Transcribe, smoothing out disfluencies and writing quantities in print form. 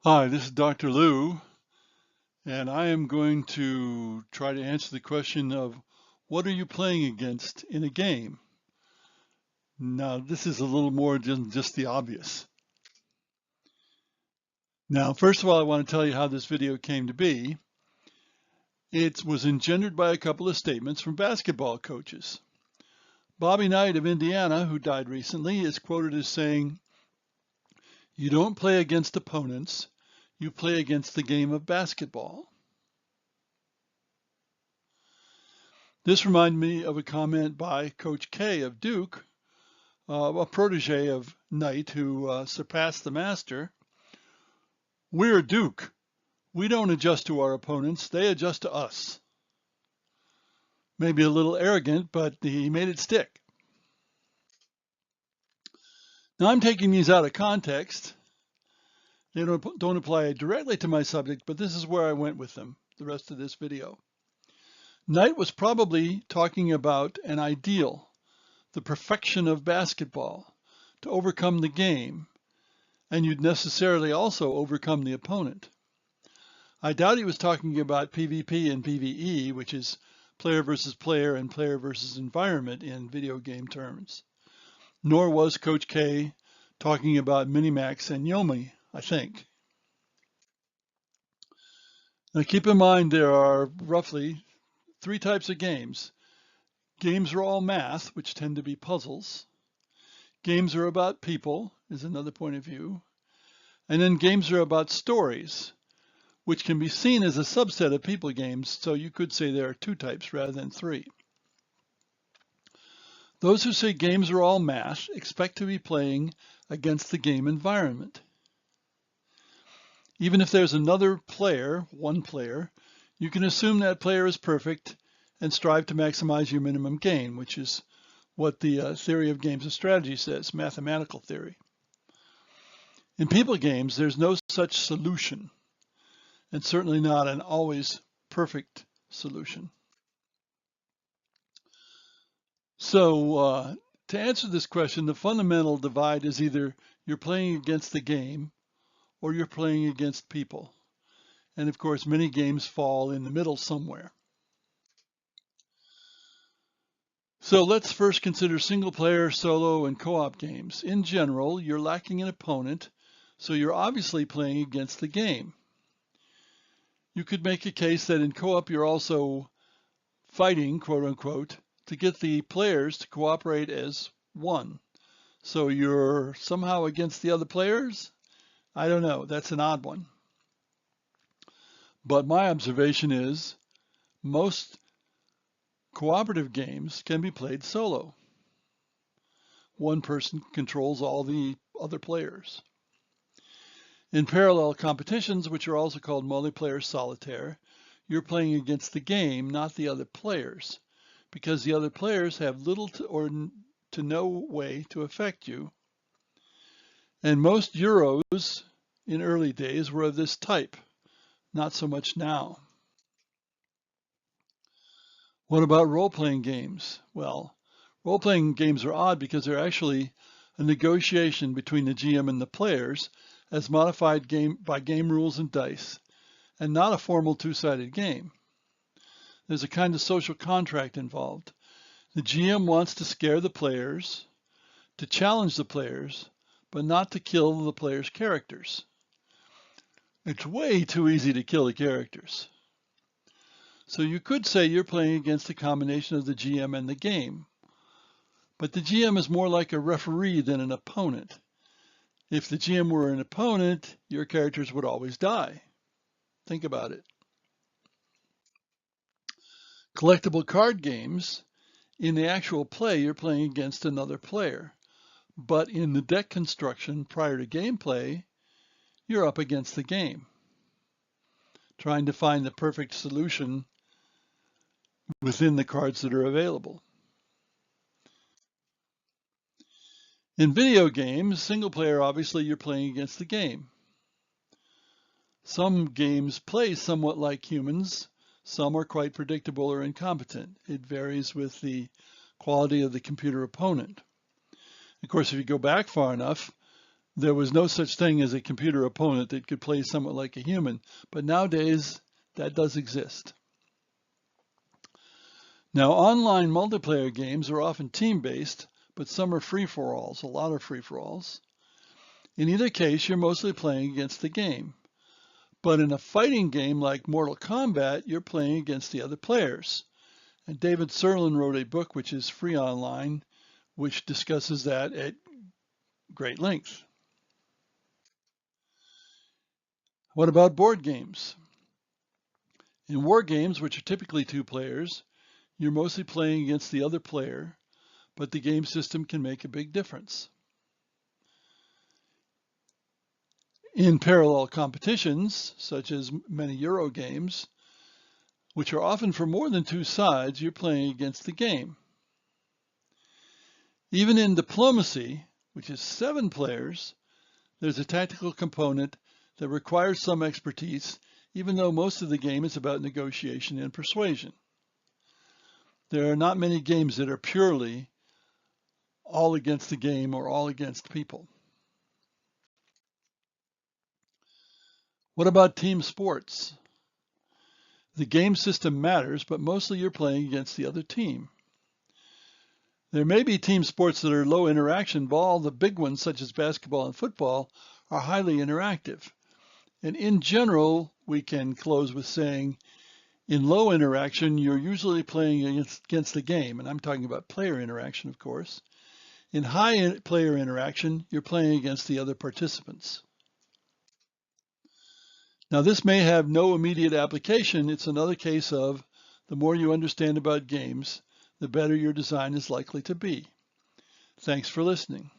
Hi, this is Dr. Lou, and I am going to try to answer the question of what are you playing against in a game? Now, this is a little more than just the obvious. Now, first of all, I want to tell you how this video came to be. It was engendered by a couple of statements from basketball coaches. Bobby Knight of Indiana, who died recently, is quoted as saying, "You don't play against opponents, you play against the game of basketball." This reminded me of a comment by Coach K of Duke, a protege of Knight who surpassed the master. "We're Duke. We don't adjust to our opponents. They adjust to us." Maybe a little arrogant, but he made it stick. Now I'm taking these out of context. They don't apply directly to my subject, but this is where I went with them the rest of this video. Knight was probably talking about an ideal, the perfection of basketball, to overcome the game, and you'd necessarily also overcome the opponent. I doubt he was talking about PvP and PvE, which is player versus player and player versus environment in video game terms. Nor was Coach K talking about Minimax and Yomi, I think. Now keep in mind there are roughly three types of games. Games are all math, which tend to be puzzles. Games are about people, is another point of view. And then games are about stories, which can be seen as a subset of people games, so you could say there are two types rather than three. Those who say games are all math expect to be playing against the game environment. Even if there's another player, one player, you can assume that player is perfect and strive to maximize your minimum gain, which is what the theory of games of strategy says, mathematical theory. In people games, there's no such solution, and certainly not an always perfect solution. So to answer this question, the fundamental divide is either you're playing against the game or you're playing against people. And of course, many games fall in the middle somewhere. So let's first consider single player, solo, and co-op games. In general, you're lacking an opponent, so you're obviously playing against the game. You could make a case that in co-op you're also fighting, quote unquote, to get the players to cooperate as one. So you're somehow against the other players? I don't know, that's an odd one. But my observation is most cooperative games can be played solo. One person controls all the other players. In parallel competitions, which are also called multiplayer solitaire, you're playing against the game, not the other players, because the other players have little to no way to affect you. And most Euros in early days were of this type, not so much now. What about role-playing games? Well, role-playing games are odd because they're actually a negotiation between the GM and the players as modified by game rules and dice, and not a formal two-sided game. There's a kind of social contract involved. The GM wants to scare the players, to challenge the players, but not to kill the players' characters. It's way too easy to kill the characters. So you could say you're playing against a combination of the GM and the game. But the GM is more like a referee than an opponent. If the GM were an opponent, your characters would always die. Think about it. Collectible card games, in the actual play, you're playing against another player. But in the deck construction prior to gameplay, you're up against the game, trying to find the perfect solution within the cards that are available. In video games, single player, obviously you're playing against the game. Some games play somewhat like humans. Some are quite predictable or incompetent. It varies with the quality of the computer opponent. Of course, if you go back far enough, There was no such thing as a computer opponent that could play somewhat like a human, but nowadays that does exist. Now, online multiplayer games are often team-based, but some are free-for-alls, a lot of free-for-alls. In either case, you're mostly playing against the game. But in a fighting game like Mortal Kombat, you're playing against the other players. And David Serlin wrote a book which is free online, which discusses that at great length. What about board games? In war games, which are typically two players, you're mostly playing against the other player, but the game system can make a big difference. In parallel competitions, such as many Euro games, which are often for more than two sides, you're playing against the game. Even in diplomacy, which is 7 players, there's a tactical component that requires some expertise, even though most of the game is about negotiation and persuasion. There are not many games that are purely all against the game or all against people. What about team sports? The game system matters, but mostly you're playing against the other team. There may be team sports that are low interaction, but all the big ones, such as basketball and football, are highly interactive. And in general, we can close with saying, in low interaction, you're usually playing against the game, and I'm talking about player interaction, of course. In high player interaction, you're playing against the other participants. Now, this may have no immediate application. It's another case of the more you understand about games, the better your design is likely to be. Thanks for listening.